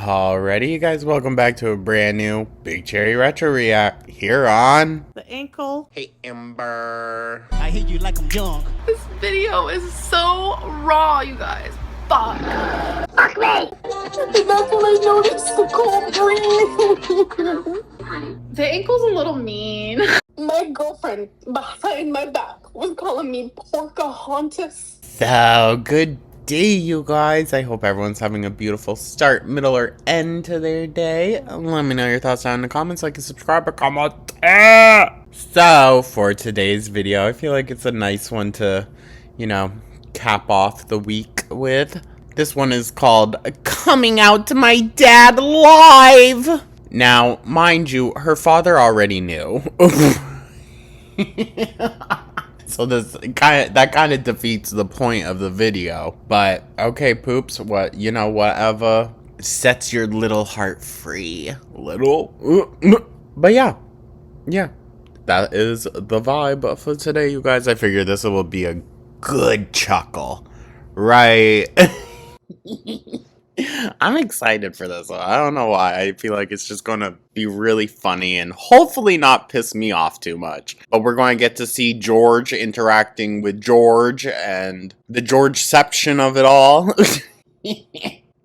Alrighty, you guys, welcome back to a brand new Big Cherry Retro React here on the ankle. Hey Ember. I hate you like I'm young. This video is so raw, you guys. Fuck. Fuck me! And that's when I noticed the cold breeze. The ankle's a little mean. My girlfriend behind my back was calling me Porcahontas. So, good day, you guys. I hope everyone's having a beautiful start, middle, or end to their day. Let me know your thoughts down in the comments, like and subscribe, or comment. So, for today's video, I feel like it's a nice one to, cap off the week with. This one is called Coming Out to My Dad Live. Now, mind you, her father already knew. So that kind of defeats the point of the video. But okay, poops, whatever sets your little heart free. But yeah, that is the vibe for today, you guys. I figure this will be a good chuckle, right? I'm excited for this one. I don't know why. I feel like it's just going to be really funny and hopefully not piss me off too much. But we're going to get to see George interacting with George and the Georgeception of it all.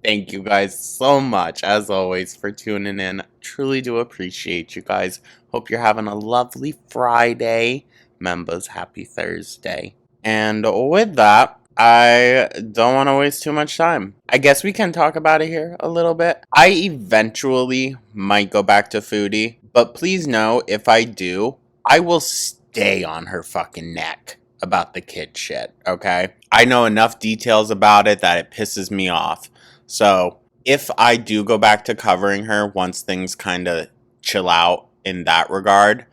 Thank you guys so much, as always, for tuning in. Truly do appreciate you guys. Hope you're having a lovely Friday. Members, happy Thursday. And with that, I don't want to waste too much time. I guess we can talk about it here a little bit. I eventually might go back to Foodie, but please know, if I do, I will stay on her fucking neck about the kid shit, okay? I know enough details about it that it pisses me off. So, if I do go back to covering her once things kind of chill out in that regard,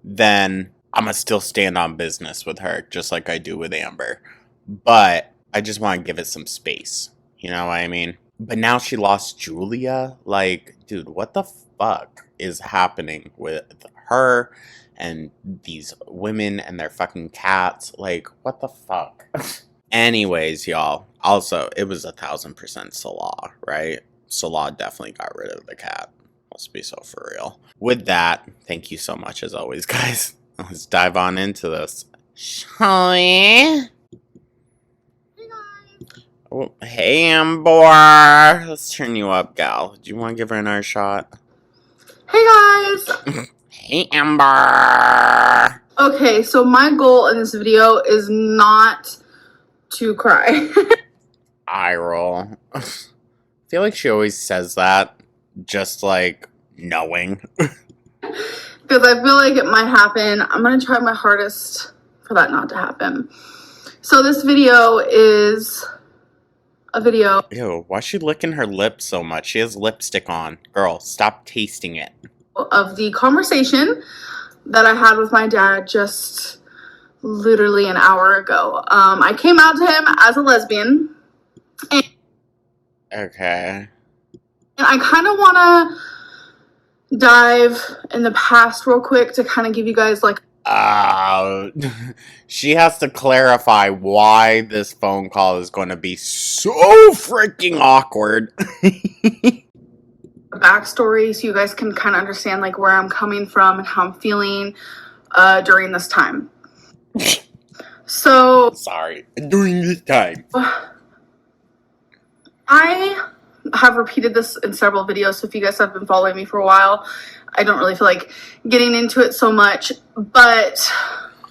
then I'm going to still stand on business with her, just like I do with Amber. But I just want to give it some space. You know what I mean? But now she lost Julia. Like, dude, what the fuck is happening with her and these women and their fucking cats? Like, what the fuck? Anyways, y'all. Also, it was 1000% Salah, right? Salah definitely got rid of the cat. Let's be so for real. With that, thank you so much as always, guys. Let's dive on into this. Shall we? Oh, hey, Amber. Let's turn you up, gal. Do you want to give her another shot? Hey, guys. Hey, Amber. Okay, so my goal in this video is not to cry. Eye roll. I feel like she always says that, just like knowing. Because I feel like it might happen. I'm going to try my hardest for that not to happen. So this video is a video. Ew, why is she licking her lips so much? She has lipstick on. Girl, stop tasting it. Of the conversation that I had with my dad just literally an hour ago. I came out to him as a lesbian. Okay. And I kind of want to dive in the past real quick to kind of give you guys like she has to clarify why this phone call is going to be so freaking awkward. a backstory so you guys can kind of understand like where I'm coming from and how I'm feeling during this time. So sorry, during this time. I have repeated this in several videos, so if you guys have been following me for a while, I don't really feel like getting into it so much, but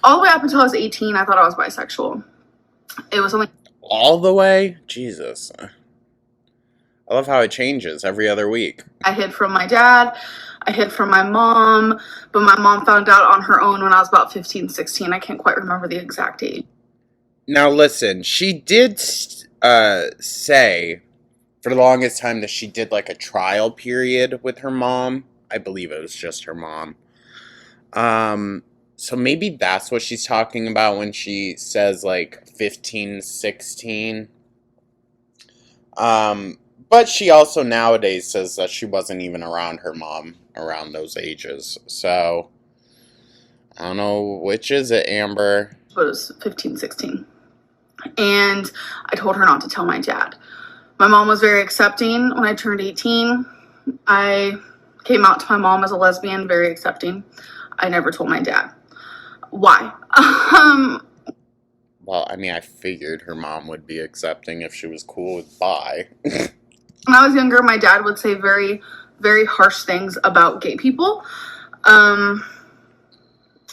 all the way up until I was 18, I thought I was bisexual. It was only... All the way? Jesus. I love how it changes every other week. I hid from my dad, I hid from my mom, but my mom found out on her own when I was about 15, 16. I can't quite remember the exact age. Now listen, she did say for the longest time that she did like a trial period with her mom. I believe it was just her mom. So maybe that's what she's talking about when she says like 15, 16. But she also nowadays says that she wasn't even around her mom around those ages. So I don't know, which is it, Amber? It was 15, 16. And I told her not to tell my dad. My mom was very accepting. When I turned 18, I came out to my mom as a lesbian, very accepting. I never told my dad. Why? Well, I mean, I figured her mom would be accepting if she was cool with bi. When I was younger, my dad would say very, very harsh things about gay people.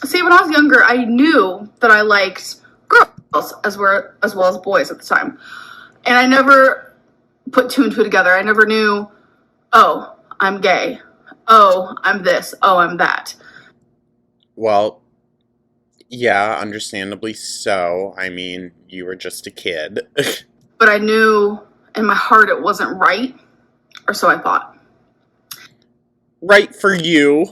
See, when I was younger, I knew that I liked girls as well as boys at the time. And I never put two and two together. I never knew, oh, I'm gay. Oh, I'm this. Oh, I'm that. Well, yeah, understandably so. I mean, you were just a kid. But I knew in my heart it wasn't right, or so I thought. Right for you.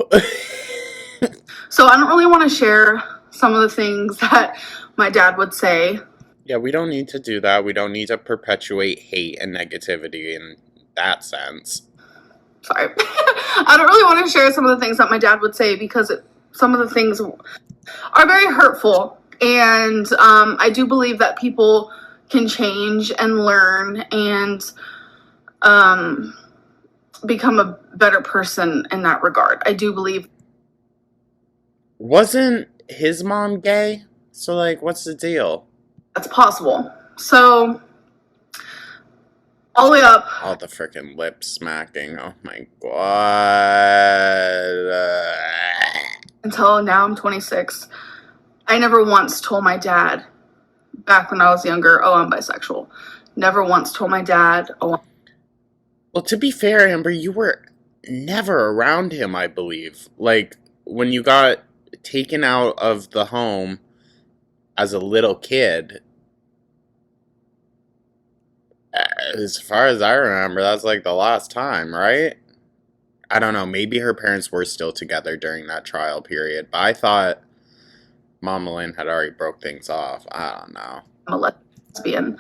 So I don't really want to share some of the things that my dad would say. Yeah, we don't need to do that. We don't need to perpetuate hate and negativity in that sense. Sorry. I don't really want to share some of the things that my dad would say because some of the things are very hurtful. And I do believe that people can change and learn and become a better person in that regard. I do believe. Wasn't his mom gay? So, like, what's the deal? That's possible. So, all the way up. Oh, the freaking lip smacking. Oh my god. Until now, I'm 26. I never once told my dad, back when I was younger, oh, I'm bisexual. Never once told my dad, oh. Well, to be fair, Amber, you were never around him, I believe. Like, when you got taken out of the home as a little kid, as far as I remember, that's like the last time, right? I don't know, maybe her parents were still together during that trial period, but I thought Mama Lynn had already broke things off. I don't know. I'm a lesbian.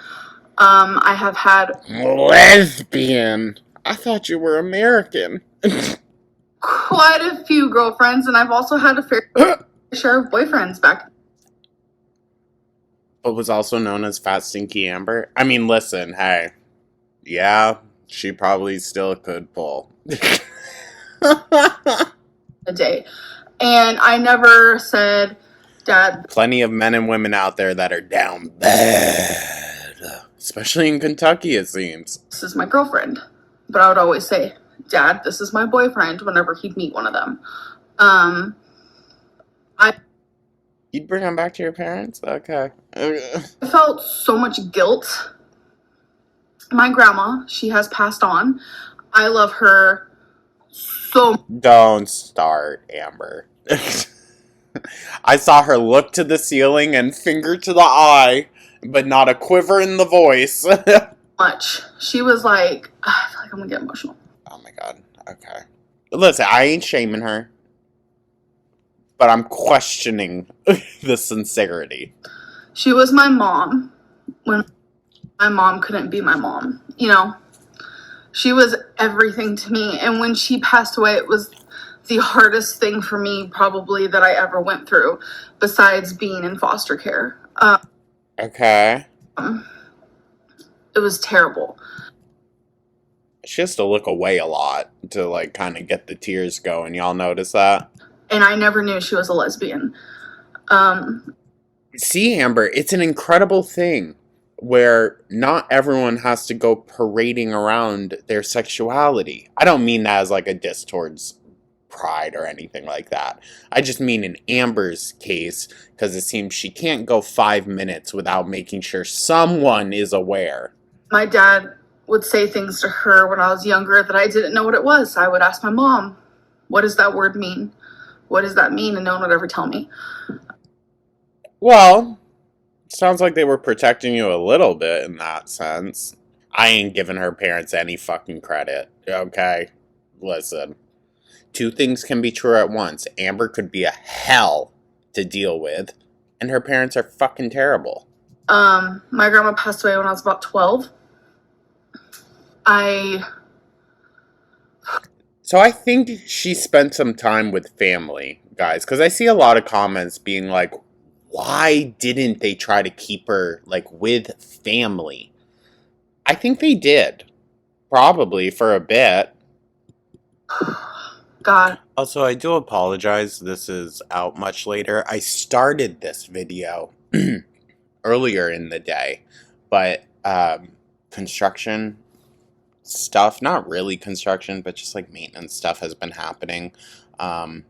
I have had... Lesbian? I thought you were American. quite a few girlfriends, and I've also had a fair share of boyfriends back. But was also known as Fat Stinky Amber. I mean, listen, hey. Yeah, she probably still could pull. A day. And I never said, Dad... Plenty of men and women out there that are down bad. Especially in Kentucky, it seems. This is my girlfriend. But I would always say, Dad, this is my boyfriend, whenever he'd meet one of them. You'd bring them back to your parents? Okay. I felt so much guilt. My grandma, she has passed on. I love her so... Don't start, Amber. I saw her look to the ceiling and finger to the eye, but not a quiver in the voice. much. She was like, I feel like I'm gonna get emotional. Oh my god. Okay. Listen, I ain't shaming her, but I'm questioning the sincerity. She was my mom when my mom couldn't be my mom. You know, she was everything to me. And when she passed away, it was the hardest thing for me probably that I ever went through, besides being in foster care. Okay. It was terrible. She has to look away a lot to, like, kind of get the tears going. Y'all notice that? And I never knew she was a lesbian. See, Amber, it's an incredible thing where not everyone has to go parading around their sexuality. I don't mean that as, like, a diss towards pride or anything like that. I just mean in Amber's case, because it seems she can't go 5 minutes without making sure someone is aware. My dad would say things to her when I was younger that I didn't know what it was. I would ask my mom, what does that word mean? What does that mean? And no one would ever tell me. Well, sounds like they were protecting you a little bit in that sense. I ain't giving her parents any fucking credit, okay? Listen. 2 things can be true at once. Amber could be a hell to deal with, and her parents are fucking terrible. My grandma passed away when I was about 12. So I think she spent some time with family, guys, because I see a lot of comments being like, why didn't they try to keep her, like, with family? I think they did. Probably for a bit. God. Also, I do apologize. This is out much later. I started this video earlier in the day, but construction stuff, not really construction, but just like maintenance stuff has been happening. And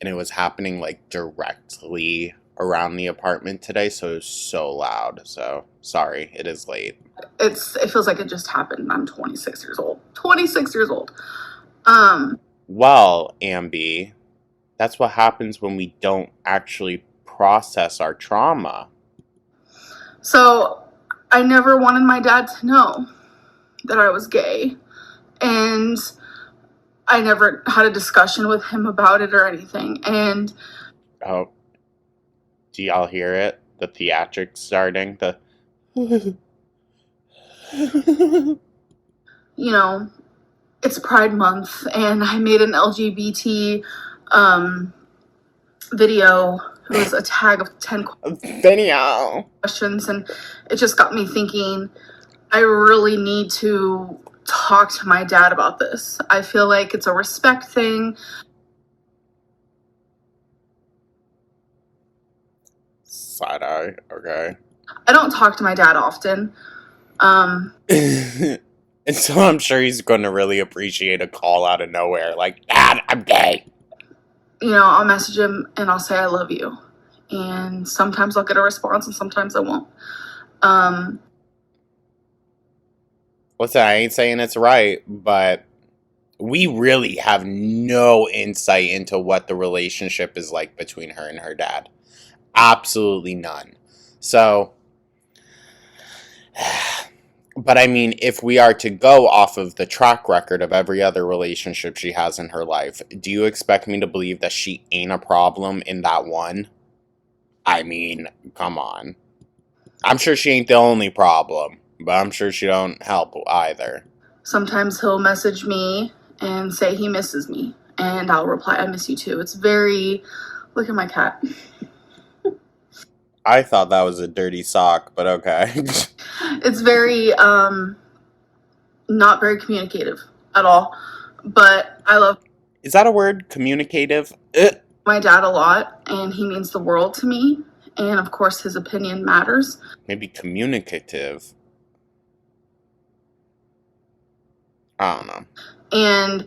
it was happening like directly around the apartment today, so it was so loud. So sorry, it is late. It feels like it just happened. I'm 26 years old. 26 years old. Well, Ambi, that's what happens when we don't actually process our trauma. So I never wanted my dad to know that I was gay, and I never had a discussion with him about it or anything. And Oh, do y'all hear it? The theatrics starting. The you know, it's Pride Month, and I made an LGBT video. It was a tag of 10 video questions, and it just got me thinking, I really need to talk to my dad about this. I feel like it's a respect thing. Side eye, okay. I don't talk to my dad often. And so I'm sure he's going to really appreciate a call out of nowhere, like, Dad, I'm gay. You know, I'll message him and I'll say I love you. And sometimes I'll get a response and sometimes I won't. Listen, I ain't saying it's right, but we really have no insight into what the relationship is like between her and her dad. Absolutely none. So, but I mean, if we are to go off of the track record of every other relationship she has in her life, do you expect me to believe that she ain't a problem in that one? I mean, come on. I'm sure she ain't the only problem, but I'm sure she don't help either. Sometimes he'll message me and say he misses me, and I'll reply, I miss you too. It's very, look at my cat. I thought that was a dirty sock, but okay. It's very, not very communicative at all, but I love. Is that a word? Communicative? My dad a lot, and he means the world to me, and of course his opinion matters. Maybe communicative. I don't know. And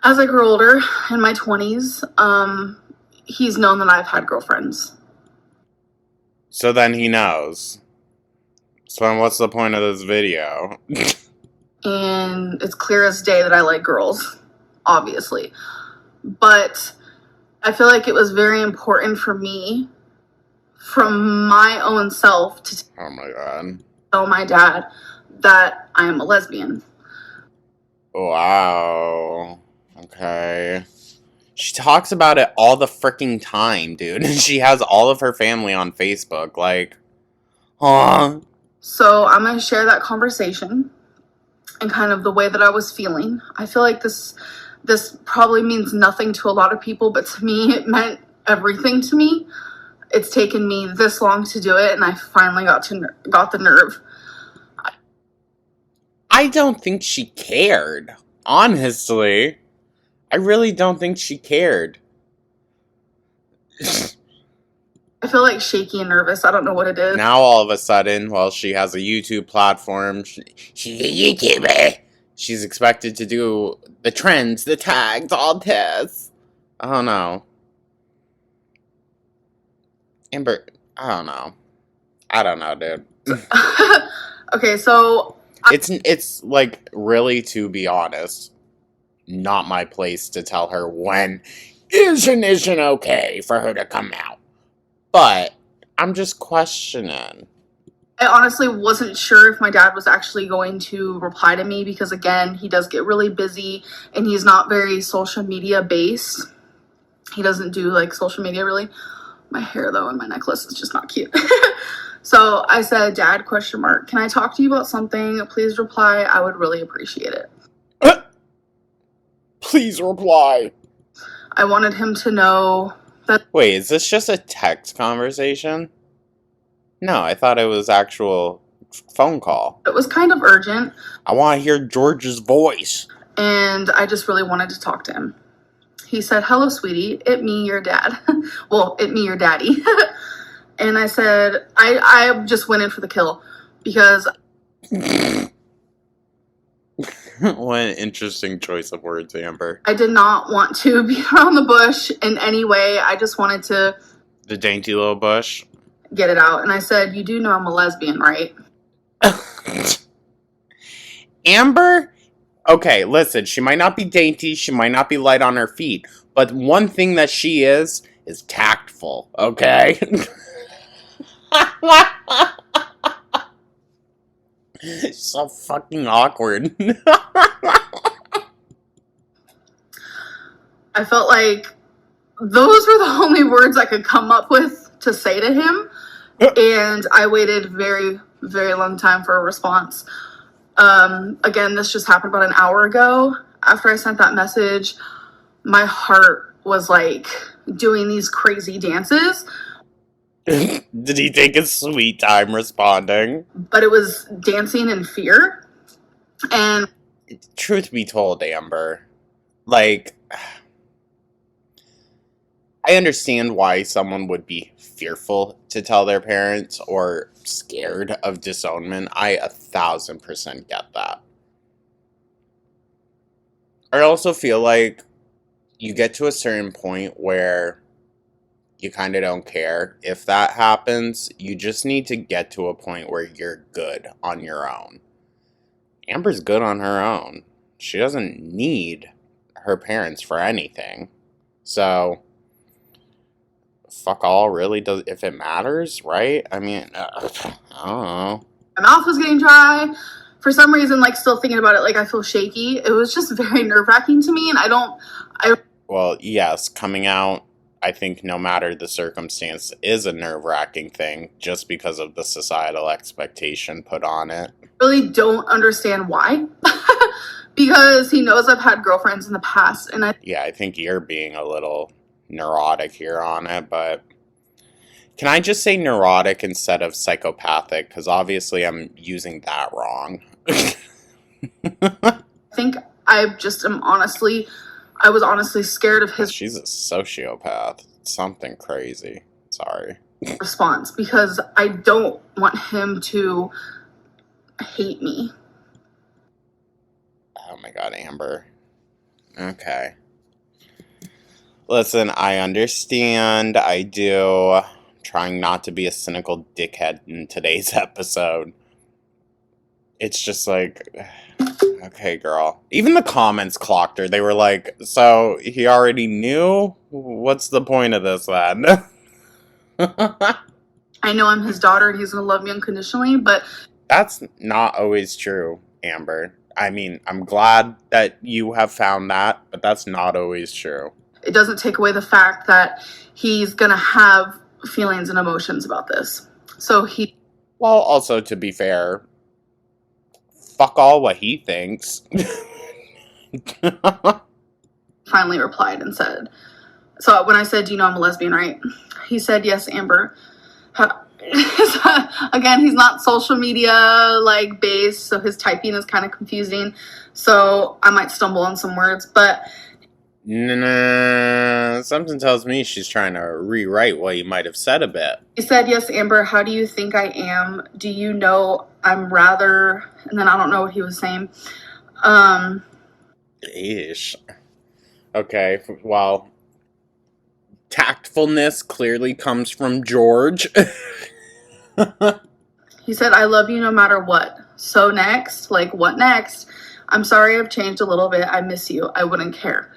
as I grew older, in my 20s, he's known that I've had girlfriends. So then he knows. So then what's the point of this video? And it's clear as day that I like girls, obviously. But I feel like it was very important for me, from my own self, to Oh my god. tell my dad that I am a lesbian. Wow. Okay. She talks about it all the freaking time, dude. She has all of her family on Facebook. Like, huh? So I'm going to share that conversation and kind of the way that I was feeling. I feel like this probably means nothing to a lot of people, but to me, it meant everything to me. It's taken me this long to do it, and I finally got the nerve. I don't think she cared. Honestly. I really don't think she cared. I feel like shaky and nervous. I don't know what it is. Now all of a sudden, well, she has a YouTube platform. She's a YouTuber. She's expected to do the trends, the tags, all this. I don't know. Amber, I don't know, dude. Okay, so It's like, really, to be honest, not my place to tell her when isn't okay for her to come out. But I'm just questioning. I honestly wasn't sure if my dad was actually going to reply to me because, again, he does get really busy and he's not very social media based. He doesn't do like social media really. My hair though and my necklace is just not cute. So I said, Dad, ? Can I talk to you about something? Please reply. I would really appreciate it. Please reply. I wanted him to know that. Wait, is this just a text conversation? No, I thought it was actual phone call. It was kind of urgent. I want to hear George's voice. And I just really wanted to talk to him. He said, "Hello, sweetie. It me, your dad." Well, it me, your daddy. And I said, I just went in for the kill because... What an interesting choice of words, Amber. I did not want to be around the bush in any way. I just wanted to... The dainty little bush? Get it out. And I said, "You do know I'm a lesbian, right?" Amber? Okay, listen, she might not be dainty, she might not be light on her feet, but one thing that she is tactful, okay? So fucking awkward. I felt like those were the only words I could come up with to say to him. And I waited very, very long time for a response. Again, this just happened about an hour ago. After I sent that message, my heart was like doing these crazy dances. Did he take his sweet time responding? But it was dancing in fear. And truth be told, Amber, like, I understand why someone would be fearful to tell their parents or scared of disownment. I 1,000% get that. I also feel like you get to a certain point where you kind of don't care if that happens. You just need to get to a point where you're good on your own. Amber's good on her own. She doesn't need her parents for anything. So, fuck all really does, if it matters, right? I mean, I don't know. My mouth was getting dry. For some reason, like, still thinking about it, like, I feel shaky. It was just very nerve-wracking to me, and Well, yes, coming out, I think no matter the circumstance, is a nerve-wracking thing, just because of the societal expectation put on it. Really don't understand why. Because he knows I've had girlfriends in the past, and I think you're being a little neurotic here on it, but... Can I just say neurotic instead of psychopathic? Because obviously I'm using that wrong. I think I was honestly scared of his... She's a sociopath. Something crazy. Sorry. Response, because I don't want him to hate me. Oh my god, Amber. Okay. Listen, I understand. I do. Trying not to be a cynical dickhead in today's episode. It's just like, okay, girl. Even the comments clocked her. They were like, so he already knew? What's the point of this then? I know I'm his daughter and he's gonna love me unconditionally, but... That's not always true, Amber. I mean, I'm glad that you have found that, but that's not always true. It doesn't take away the fact that he's gonna have feelings and emotions about this. So he... Well, also, to be fair, fuck all what he thinks. Finally replied and said... So when I said, "Do you know I'm a lesbian, right?" He said, "Yes, Amber." Again, he's not social media like based, so his typing is kind of confusing. So I might stumble on some words, but... Nah, something tells me she's trying to rewrite what you might have said a bit. He said, "Yes, Amber, how do you think I am? Do you know I'm rather..." And then I don't know what he was saying. Ish. Okay, well, tactfulness clearly comes from George. He said, "I love you no matter what. So next, like, what next? I'm sorry I've changed a little bit. I miss you. I wouldn't care."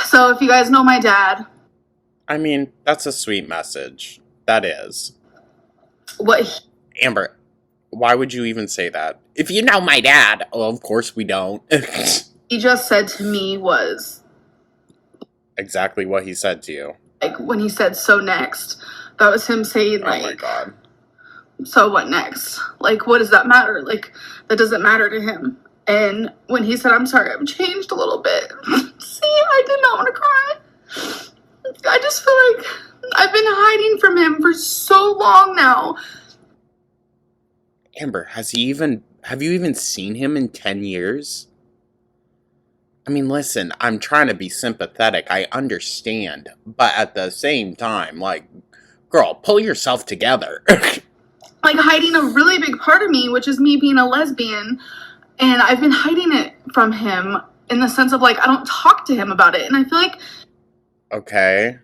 So if you guys know my dad... I mean, that's a sweet message. That is. Amber, why would you even say that? If you know my dad. Well, of course we don't. He just said to me was... Exactly what he said to you. Like, when he said, "So next," that was him saying, like... Oh my god. So what next? Like, what does that matter? Like, that doesn't matter to him. And when he said, "I'm sorry, I've changed a little bit." See, I did not want to cry. I just feel like I've been hiding from him for so long now. Amber, have you even seen him in 10 years? I mean, listen, I'm trying to be sympathetic. I understand. But at the same time, like, girl, pull yourself together. Like hiding a really big part of me, which is me being a lesbian. And I've been hiding it from him in the sense of like, I don't talk to him about it. And I feel like. Okay.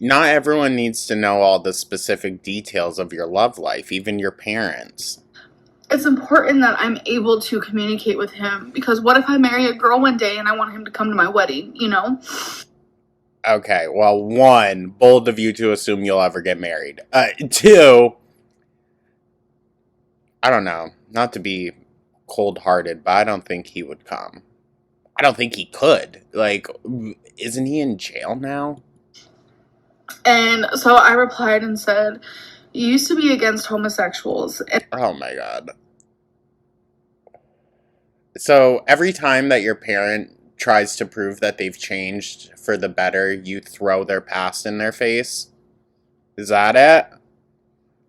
Not everyone needs to know all the specific details of your love life, even your parents. It's important that I'm able to communicate with him, because what if I marry a girl one day and I want him to come to my wedding, you know? Okay, well, one, bold of you to assume you'll ever get married. Two, I don't know, not to be cold-hearted, but I don't think he would come. I don't think he could. Like, isn't he in jail now? And so I replied and said, you used to be against homosexuals. Oh my god. So every time that your parent tries to prove that they've changed for the better, you throw their past in their face? Is that it?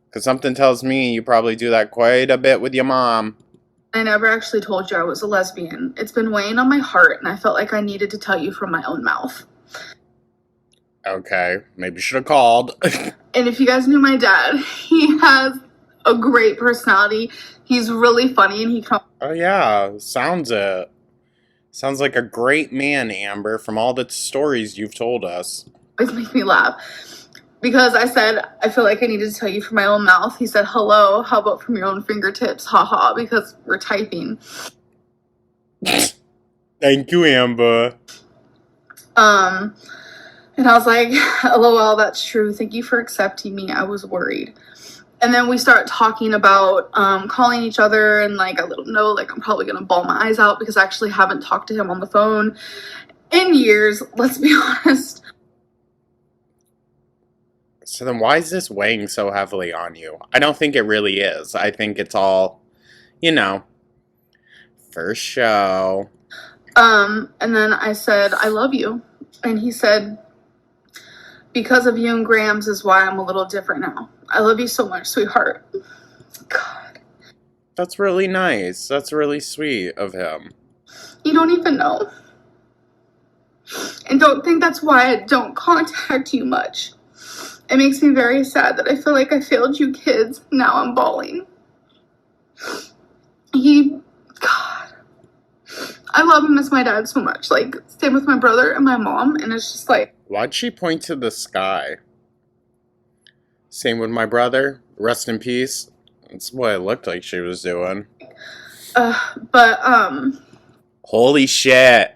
Because something tells me you probably do that quite a bit with your mom. I never actually told you I was a lesbian. It's been weighing on my heart, and I felt like I needed to tell you from my own mouth. Okay, maybe you should have called. And if you guys knew my dad, he has a great personality. He's really funny, and he comes. Oh yeah, sounds it. Sounds like a great man, Amber, from all the stories you've told us. Always make me laugh. Because I said, I feel like I needed to tell you from my own mouth. He said, hello, how about from your own fingertips? Haha, because we're typing. Thank you, Amber. And I was like, lol, that's true. Thank you for accepting me. I was worried. And then we start talking about calling each other, and like I let him know like I'm probably gonna bawl my eyes out because I actually haven't talked to him on the phone in years, let's be honest. So then why is this weighing so heavily on you? I don't think it really is. I think it's all, you know, for show. And then I said, I love you. And he said, because of you and Grams is why I'm a little different now. I love you so much, sweetheart. God. That's really nice. That's really sweet of him. You don't even know. And don't think that's why I don't contact you much. It makes me very sad that I feel like I failed you kids. Now I'm bawling. God. I love and miss my dad so much. Like, same with my brother and my mom. And it's just like. Why'd she point to the sky? Same with my brother. Rest in peace. That's what it looked like she was doing. Holy shit.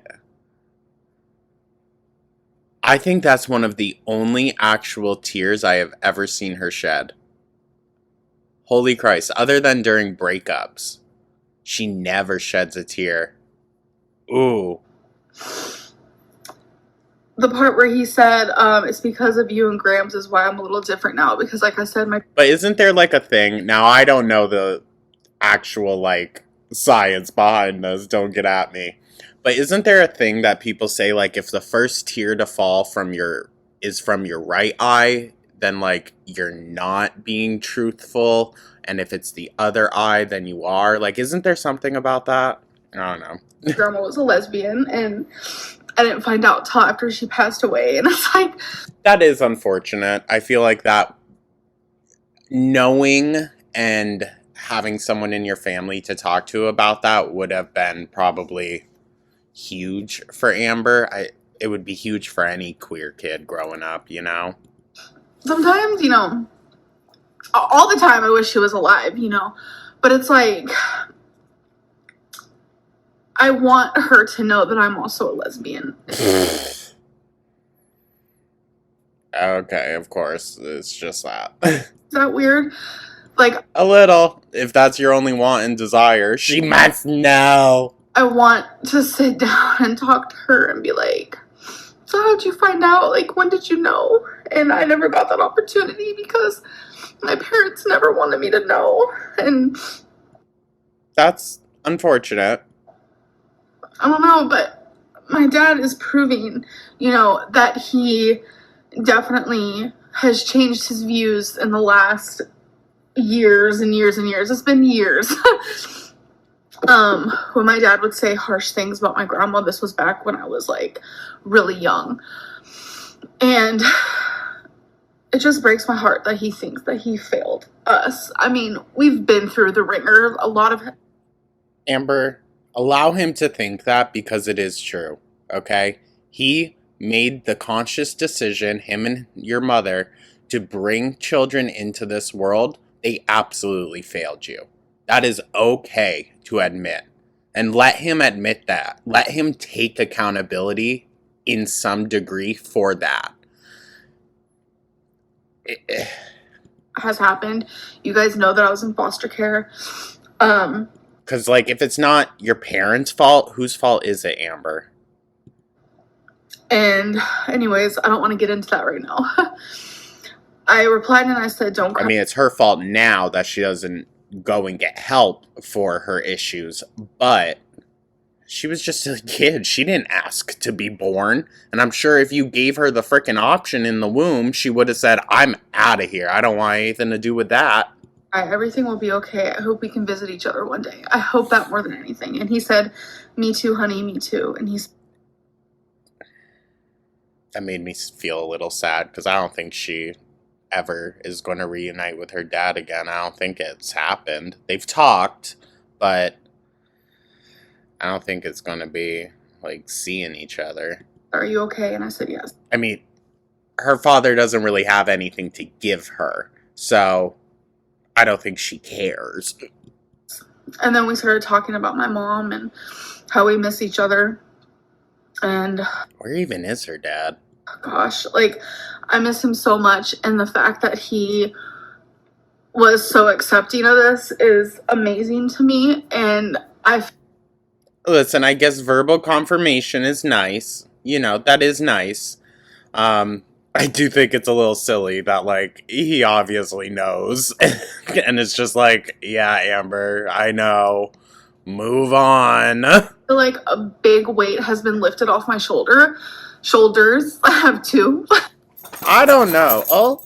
I think that's one of the only actual tears I have ever seen her shed. Holy Christ, other than during breakups, she never sheds a tear. Ooh. The part where he said, it's because of you and Grams is why I'm a little different now. Because like I said, But isn't there like a thing? Now, I don't know the actual like science behind this, don't get at me. But isn't there a thing that people say, like, if the first tear to fall is from your right eye, then, like, you're not being truthful, and if it's the other eye, then you are? Like, isn't there something about that? I don't know. Grandma was a lesbian, and I didn't find out till after she passed away, and it's like... That is unfortunate. I feel like that knowing and having someone in your family to talk to about that would have been probably huge for Amber. It would be huge for any queer kid growing up, you know? Sometimes, you know, all the time I wish she was alive, you know? But it's like, I want her to know that I'm also a lesbian. Okay, of course. It's just that. Is that weird? Like, a little. If that's your only want and desire, she must know. I want to sit down and talk to her and be like, so how'd you find out? Like, when did you know? And I never got that opportunity because my parents never wanted me to know. And that's unfortunate. I don't know, but my dad is proving, you know, that he definitely has changed his views in the last years and years and years. It's been years. When my dad would say harsh things about my grandma, this was back when I was like really young. And it just breaks my heart that he thinks that he failed us. I mean, we've been through the ringer. A lot of... Amber, allow him to think that because it is true, okay? He made the conscious decision, him and your mother, to bring children into this world. They absolutely failed you. That is okay to admit. And let him admit that. Let him take accountability in some degree for that. Has happened. You guys know that I was in foster care. Because, like, if it's not your parents' fault, whose fault is it, Amber? And anyways, I don't want to get into that right now. I replied and I said, don't cry. I mean, it's her fault now that she doesn't go and get help for her issues, but she was just a kid. She didn't ask to be born. And I'm sure if you gave her the frickin' option in the womb, she would have said, I'm out of here. I don't want anything to do with that. Everything will be okay. I hope we can visit each other one day. I hope that more than anything. And he said, me too, honey, me too. And that made me feel a little sad because I don't think she ever is going to reunite with her dad again. I don't think it's happened. They've talked, but I don't think it's going to be like seeing each other. Are you okay? And I said yes. I mean, her father doesn't really have anything to give her, so I don't think she cares. And then we started talking about my mom and how we miss each other. And where even is her dad? Gosh, like, I miss him so much, and the fact that he was so accepting of this is amazing to me. And listen, I guess verbal confirmation is nice. You know, that is nice. I do think it's a little silly that, like, he obviously knows. And it's just like, yeah, Amber, I know. Move on. I feel like a big weight has been lifted off my shoulders. I have two. I don't know. Oh,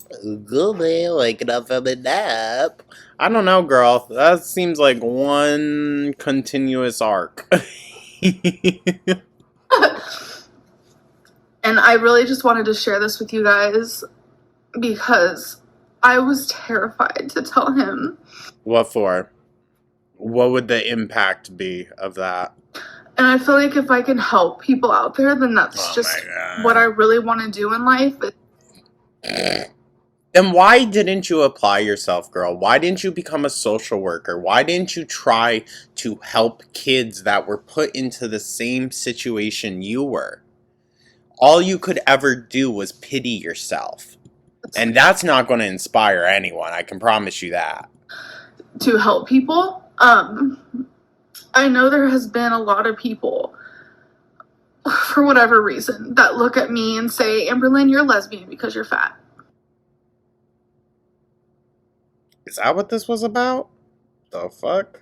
good man, waking up from a nap. I don't know, girl. That seems like one continuous arc. And I really just wanted to share this with you guys because I was terrified to tell him. What for? What would the impact be of that? And I feel like if I can help people out there, then that's just what I really want to do in life. Then why didn't you apply yourself, girl? Why didn't you become a social worker? Why didn't you try to help kids that were put into the same situation you were? All you could ever do was pity yourself. And that's not going to inspire anyone. I can promise you that. To help people. I know there has been a lot of people, for whatever reason, that look at me and say, Amberlynn, you're lesbian because you're fat. Is that what this was about? The fuck?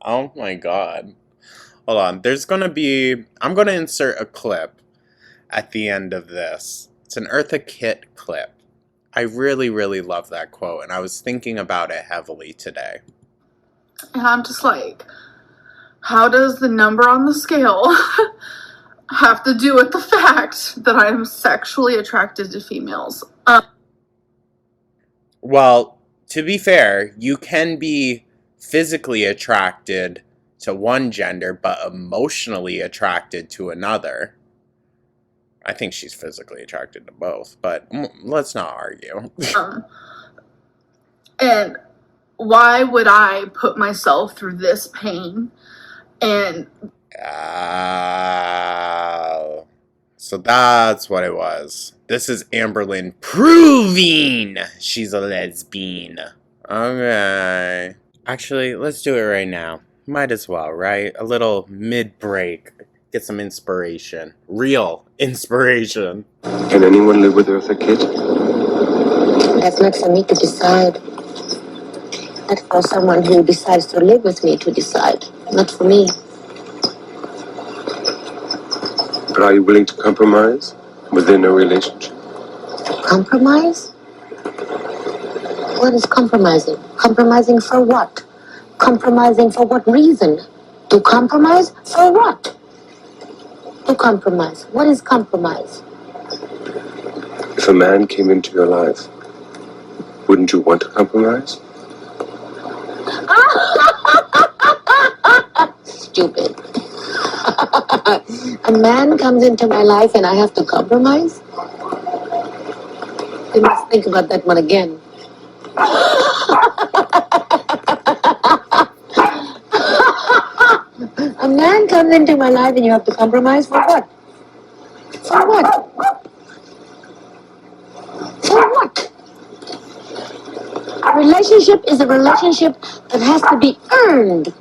Oh my god. Hold on. I'm going to insert a clip at the end of this. It's an Eartha Kitt clip. I really, really love that quote, and I was thinking about it heavily today. And I'm just like, how does the number on the scale have to do with the fact that I'm sexually attracted to females? Well, to be fair, you can be physically attracted to one gender, but emotionally attracted to another. I think she's physically attracted to both, but let's not argue. And why would I put myself through this pain? And so that's what it was. This is Amberlynn proving she's a lesbian. Okay. Actually, let's do it right now. Might as well, right? A little mid-break. Get some inspiration. Real inspiration. Can anyone live with Eartha Kitt? That's not for me to decide. That's for someone who decides to live with me to decide. Not for me. But are you willing to compromise within a relationship? Compromise? What is compromising? Compromising for what? Compromising for what reason? To compromise for what? To compromise. What is compromise? If a man came into your life, wouldn't you want to compromise? Stupid. A man comes into my life and I have to compromise? You must think about that one again. A man comes into my life and you have to compromise for what? For what? For what? A relationship is a relationship that has to be earned,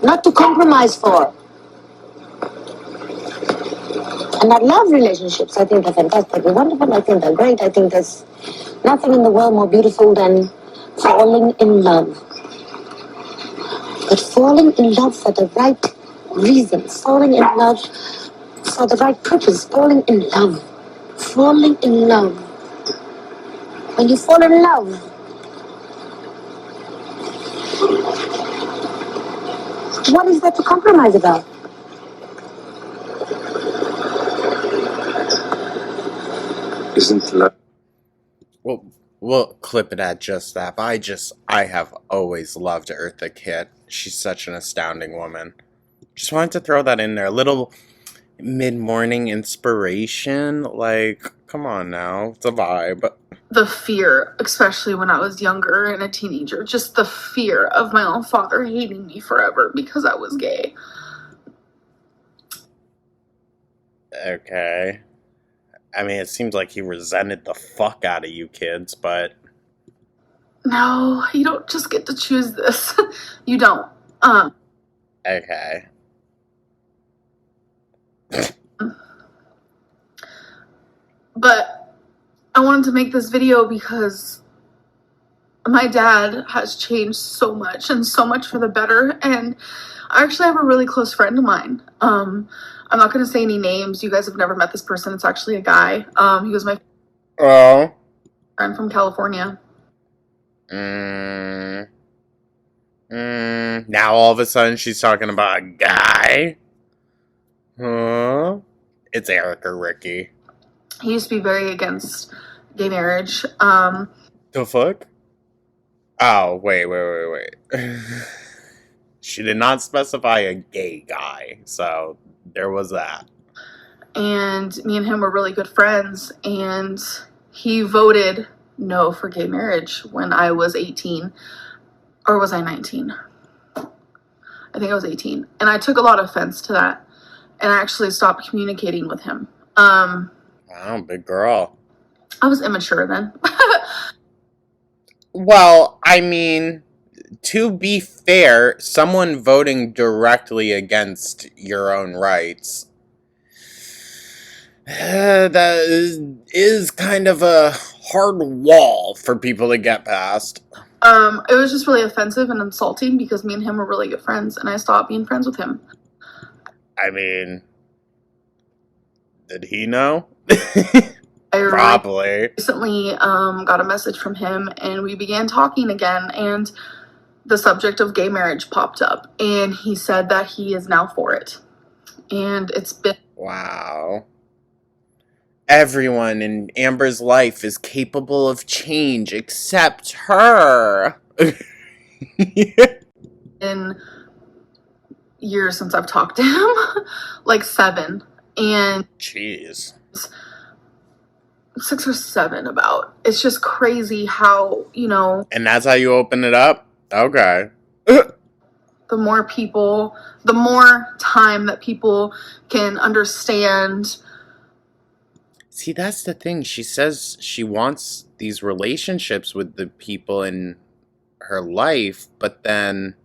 not to compromise for. And I love relationships. I think they're fantastic and wonderful. I think they're great. I think there's nothing in the world more beautiful than falling in love. But falling in love for the right reasons, falling in love for the right purpose, falling in love. Falling in love. When you fall in love, what is there to compromise about? Isn't love? Well, we'll clip it at just that. But I have always loved Eartha Kitt. She's such an astounding woman. Just wanted to throw that in there. A little mid-morning inspiration. Like, come on now. It's a vibe. The fear, especially when I was younger and a teenager, just the fear of my own father hating me forever because I was gay. Okay. I mean, it seems like he resented the fuck out of you kids, but... No, you don't just get to choose this. You don't. Okay. But I wanted to make this video because my dad has changed so much and so much for the better. And I actually have a really close friend of mine. I'm not going to say any names. You guys have never met this person. It's actually a guy. He was my Oh. friend from California. Now all of a sudden she's talking about a guy? Huh? It's Eric or Ricky. He used to be very against gay marriage. The fuck? Oh, wait. She did not specify a gay guy, so there was that. And me and him were really good friends, and he voted no for gay marriage when I was 18. Or was I 19? I think I was 18. And I took a lot of offense to that, and I actually stopped communicating with him. Wow, big girl. I was immature then. Well, I mean, to be fair, someone voting directly against your own rights, that is kind of a hard wall for people to get past. It was just really offensive and insulting because me and him were really good friends, and I stopped being friends with him. I mean, did he know? I Probably. recently got a message from him, and we began talking again, and the subject of gay marriage popped up, and he said that he is now for it. And it's been... Wow. Everyone in Amber's life is capable of change except her. been years since I've talked to him, like 7, and Jeez. 6 or 7 about. It's just crazy how, And that's how you open it up? Okay. the more people, the more time that people can understand. See, that's the thing. She says she wants these relationships with the people in her life, but then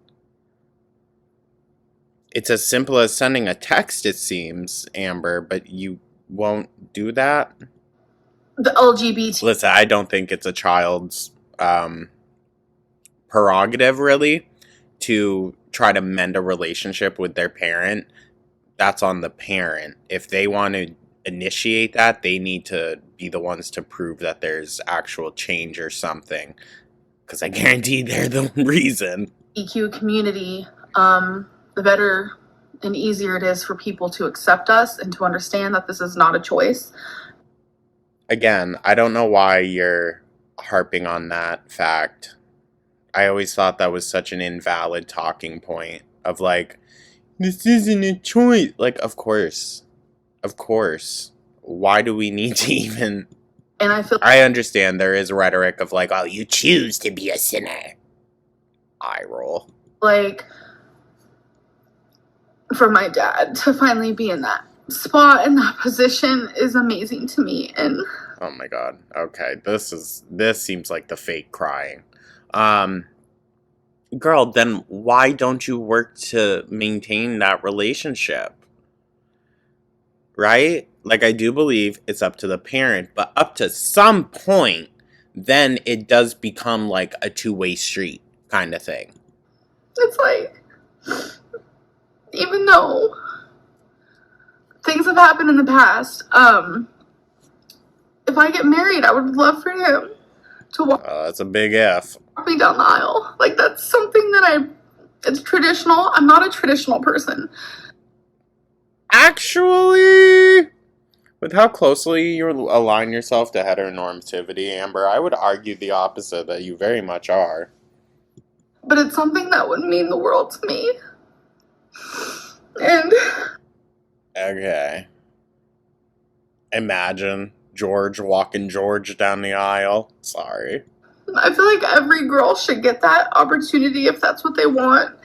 it's as simple as sending a text, it seems, Amber, but you won't do that? The LGBT. Listen, I don't think it's a child's prerogative, really, to try to mend a relationship with their parent. That's on the parent. If they want to initiate that, they need to be the ones to prove that there's actual change or something. Because I guarantee they're the reason. EQ community, the better and easier it is for people to accept us and to understand that this is not a choice. Again, I don't know why you're harping on that fact. I always thought that was such an invalid talking point of like, this isn't a choice. Like, of course. Of course. Why do we need to even... And I understand there is rhetoric of like, oh, you choose to be a sinner. Eye roll. Like, for my dad to finally be in that spot, in that position, is amazing to me. And oh my god. Okay, this seems like the fake crying. Girl, then why don't you work to maintain that relationship? Right? Like, I do believe it's up to the parent, but up to some point, then it does become like a two-way street kind of thing. it's like, even though things have happened in the past, if I get married, I would love for him to walk That's a big F. me down the aisle. Like, that's something that it's traditional. I'm not a traditional person. Actually, with how closely you align yourself to heteronormativity, Amber, I would argue the opposite, that you very much are. But it's something that would mean the world to me. And okay. Imagine George walking George down the aisle. Sorry. I feel like every girl should get that opportunity if that's what they want.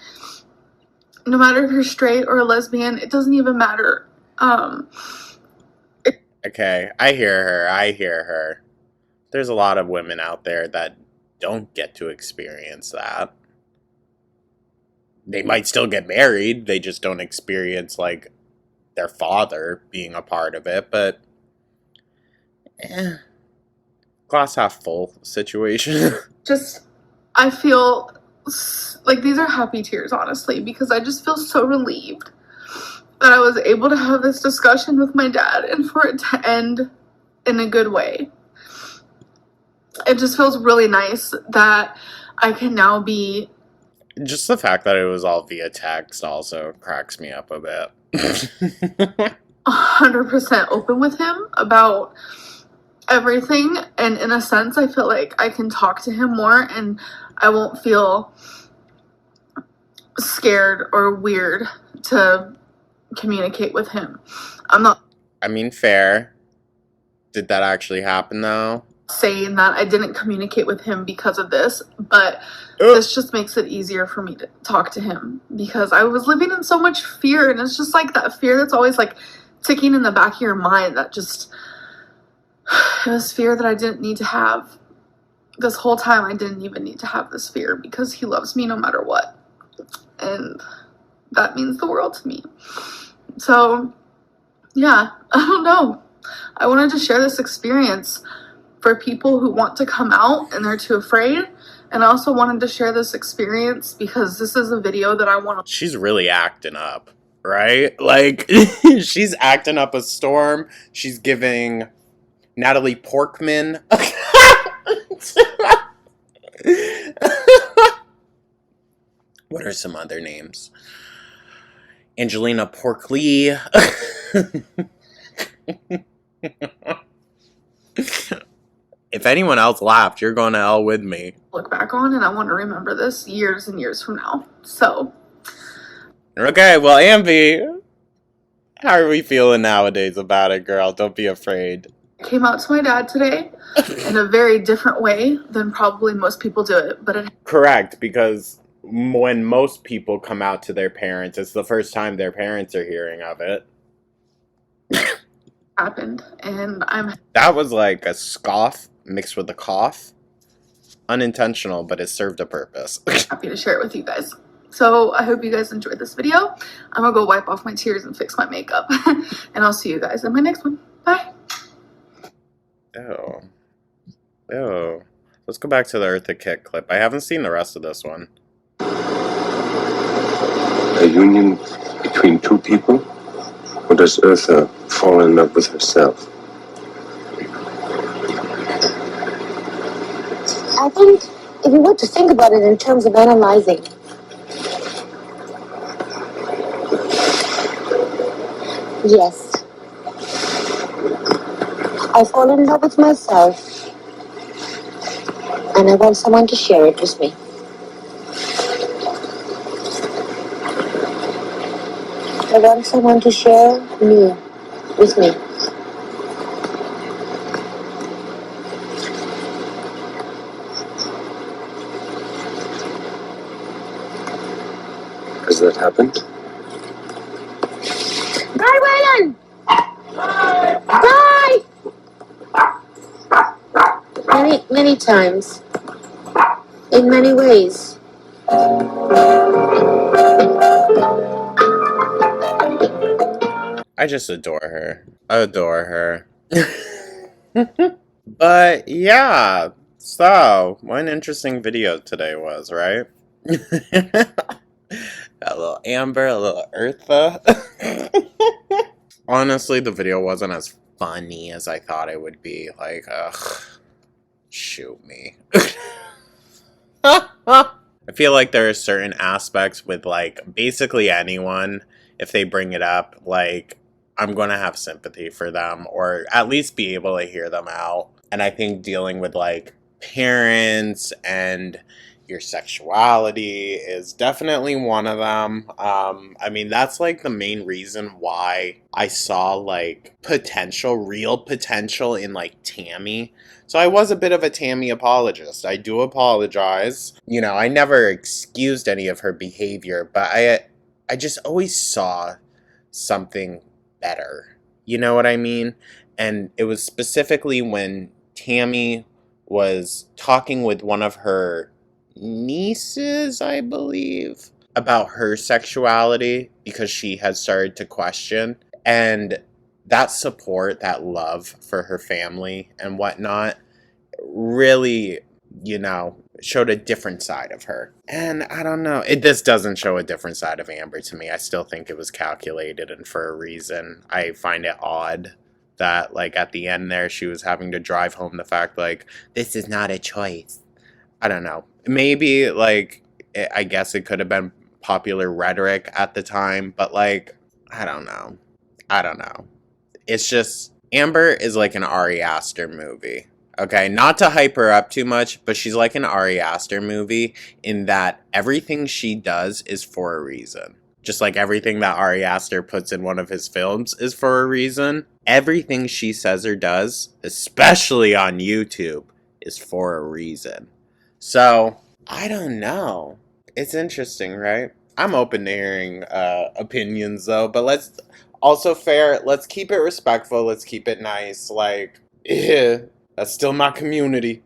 No matter if you're straight or a lesbian, it doesn't even matter. Okay, I hear her. There's a lot of women out there that don't get to experience that. They might still get married, they just don't experience, like, their father being a part of it, but... glass half full situation. I feel like these are happy tears, honestly, because I just feel so relieved that I was able to have this discussion with my dad and for it to end in a good way. It just feels really nice that I can now be... Just the fact that it was all via text also cracks me up a bit. 100% open with him about everything, and in a sense I feel like I can talk to him more and I won't feel scared or weird to communicate with him. I'm not... I mean, fair. Did that actually happen though? Saying that I didn't communicate with him because of this, but this just makes it easier for me to talk to him because I was living in so much fear, and it's just like that fear that's always like ticking in the back of your mind that just... It was fear that I didn't need to have. This whole time I didn't even need to have this fear because he loves me no matter what. And that means the world to me. So, yeah, I don't know. I wanted to share this experience for people who want to come out and they're too afraid. And I also wanted to share this experience because this is a video that I want to... She's really acting up, right? Like, she's acting up a storm. She's giving Natalie Portman. What are some other names? Angelina Porkley. If anyone else laughed, you're going to hell with me. Look back on, and I want to remember this years and years from now. So. Okay, well, Ambi, how are we feeling nowadays about it, girl? Don't be afraid. I came out to my dad today in a very different way than probably most people do it, but it... Correct, because when most people come out to their parents, it's the first time their parents are hearing of it. Happened, and That was like a scoff mixed with a cough. Unintentional, but it served a purpose. happy to share it with you guys. So I hope you guys enjoyed this video. I'm gonna go wipe off my tears and fix my makeup. And I'll see you guys in my next one. Bye. Ew. Ew. Let's go back to the Eartha Kitt clip. I haven't seen the rest of this one. A union between two people? Or does Eartha fall in love with herself? I think if you were to think about it in terms of analyzing, yes, I fall in love with myself, and I want someone to share it with me. I want someone to share me with me. Has that happened? Guy Whalen! Guy! Many times. In many ways. I just adore her. Adore her. But yeah, so what an interesting video today was, right? A little Amber, a little Eartha. Honestly, the video wasn't as funny as I thought it would be. Like, ugh, shoot me. I feel like there are certain aspects with, like, basically anyone, if they bring it up, like, I'm going to have sympathy for them or at least be able to hear them out. And I think dealing with, like, parents and your sexuality is definitely one of them. I mean, that's, like, the main reason why I saw, like, real potential in, like, Tammy. So I was a bit of a Tammy apologist. I do apologize. You know, I never excused any of her behavior, but I just always saw something better. You know what I mean? And it was specifically when Tammy was talking with one of her nieces, I believe, about her sexuality because she had started to question. And that support, that love for her family and whatnot, really, you know, showed a different side of her. And I don't know, this doesn't show a different side of Amber to me. I still think it was calculated and for a reason. I find it odd that, like, at the end there, she was having to drive home the fact, like, this is not a choice. I don't know. Maybe, like, I guess it could have been popular rhetoric at the time, but, like, I don't know. I don't know. It's just, Amber is like an Ari Aster movie. Okay, not to hype her up too much, but she's like an Ari Aster movie in that everything she does is for a reason. Just like everything that Ari Aster puts in one of his films is for a reason. Everything she says or does, especially on YouTube, is for a reason. So, I don't know. It's interesting, right? I'm open to hearing opinions though, but let's keep it respectful, let's keep it nice. Like, yeah, that's still not community.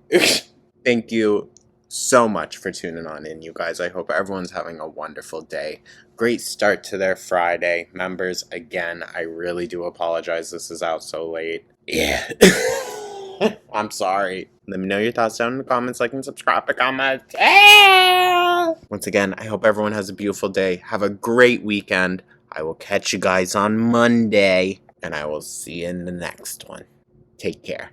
Thank you so much for tuning on in, you guys. I hope everyone's having a wonderful day. Great start to their Friday. Members, again, I really do apologize this is out so late. Yeah. I'm sorry. Let me know your thoughts down in the comments, like and subscribe, comment. Once again, I hope everyone has a beautiful day. Have a great weekend. I will catch you guys on Monday, and I will see you in the next one. Take care.